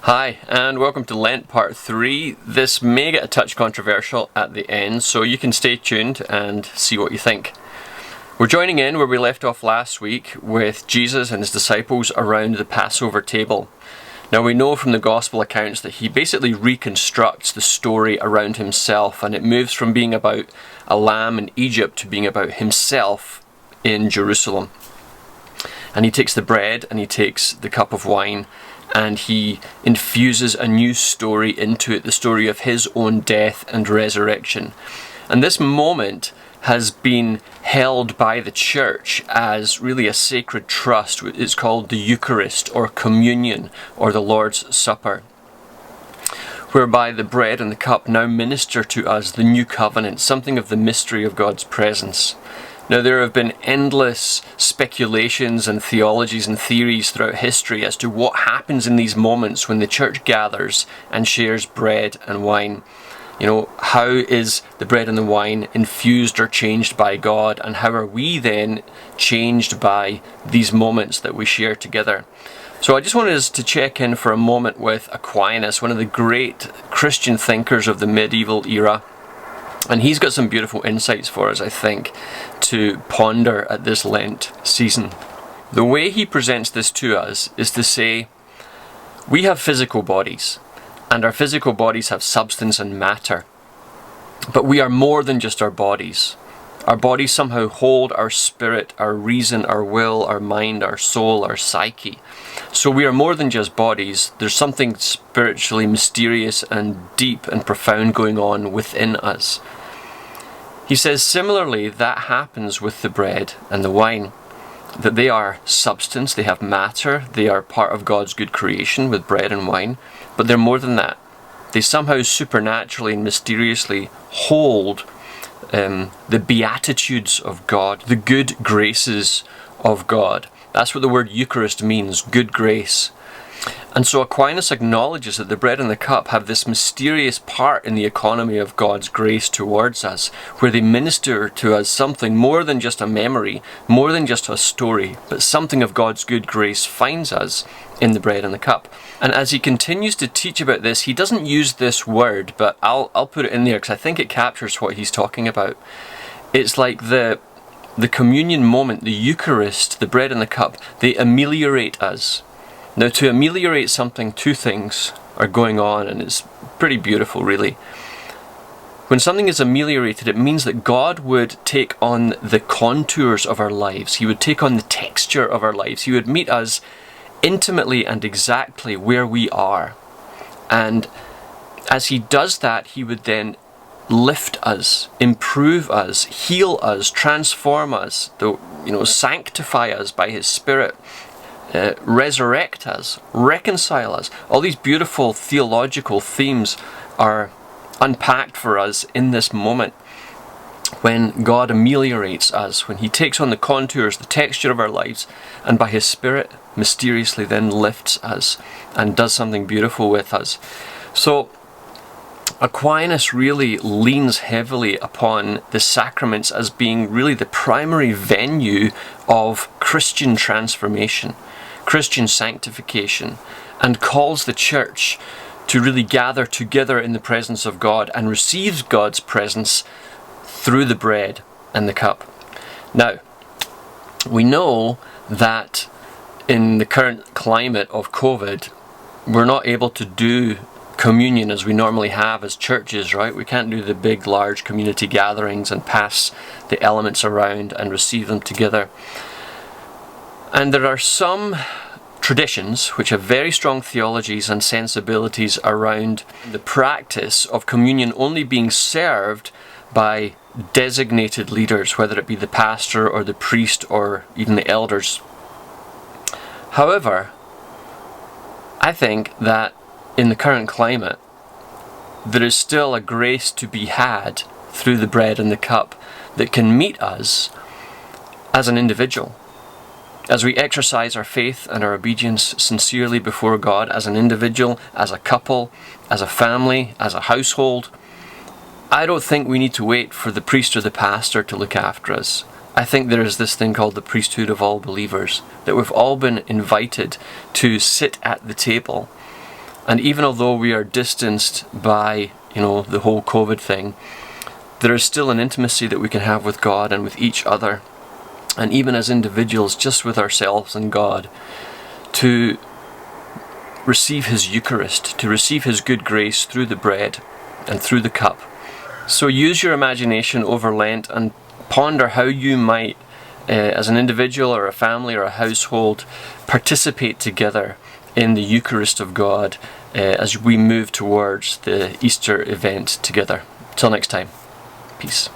Hi, and welcome to Lent Part 3. This may get a touch controversial at the end, so you can stay tuned and see what you think. We're joining in where we left off last week with Jesus and his disciples around the Passover table. Now we know from the Gospel accounts that he basically reconstructs the story around himself, and it moves from being about a lamb in Egypt to being about himself in Jerusalem. And he takes the bread and he takes the cup of wine, and he infuses a new story into it, the story of his own death and resurrection. And this moment has been held by the church as really a sacred trust. It's called the Eucharist or Communion or the Lord's Supper, whereby the bread and the cup now minister to us the new covenant, something of the mystery of God's presence. Now, there have been endless speculations and theologies and theories throughout history as to what happens in these moments when the church gathers and shares bread and wine. How is the bread and the wine infused or changed by God, and how are we then changed by these moments that we share together? So I just wanted us to check in for a moment with Aquinas, one of the great Christian thinkers of the medieval era. And he's got some beautiful insights for us, I think, to ponder at this Lent season. The way he presents this to us is to say, we have physical bodies, and our physical bodies have substance and matter. But we are more than just our bodies. Our bodies somehow hold our spirit, our reason, our will, our mind, our soul, our psyche. So we are more than just bodies. There's something spiritually mysterious and deep and profound going on within us. He says similarly that happens with the bread and the wine, that they are substance, they have matter, they are part of God's good creation with bread and wine, but they're more than that. They somehow supernaturally and mysteriously hold the beatitudes of God, the good graces of God. That's what the word Eucharist means, good grace. And so Aquinas acknowledges that the bread and the cup have this mysterious part in the economy of God's grace towards us, where they minister to us something more than just a memory, more than just a story, but something of God's good grace finds us in the bread and the cup. And as he continues to teach about this, he doesn't use this word, but I'll put it in there because I think it captures what he's talking about. It's like the communion moment, the Eucharist, the bread and the cup, they ameliorate us. Now, to ameliorate something, two things are going on, and it's pretty beautiful, really. When something is ameliorated, it means that God would take on the contours of our lives. He would take on the texture of our lives. He would meet us intimately and exactly where we are. And as he does that, he would then lift us, improve us, heal us, transform us, sanctify us by his Spirit. Resurrect us, reconcile us. All these beautiful theological themes are unpacked for us in this moment when God ameliorates us, when he takes on the contours, the texture of our lives, and by his Spirit mysteriously then lifts us and does something beautiful with us. So Aquinas really leans heavily upon the sacraments as being really the primary venue of Christian transformation, Christian sanctification, and calls the church to really gather together in the presence of God and receive God's presence through the bread and the cup. Now, we know that in the current climate of COVID, we're not able to do communion as we normally have as churches, right? We can't do the big, large community gatherings and pass the elements around and receive them together. And there are some traditions which have very strong theologies and sensibilities around the practice of communion only being served by designated leaders, whether it be the pastor or the priest or even the elders. However, I think that in the current climate, there is still a grace to be had through the bread and the cup that can meet us as an individual. As we exercise our faith and our obedience sincerely before God as an individual, as a couple, as a family, as a household, I don't think we need to wait for the priest or the pastor to look after us. I think there is this thing called the priesthood of all believers, that we've all been invited to sit at the table And even although we are distanced by, the whole COVID thing, there is still an intimacy that we can have with God and with each other, and even as individuals, just with ourselves and God, to receive His Eucharist, to receive His good grace through the bread and through the cup. So use your imagination over Lent and ponder how you might, as an individual or a family or a household, participate together in the Eucharist of God as we move towards the Easter event together. Till next time, peace.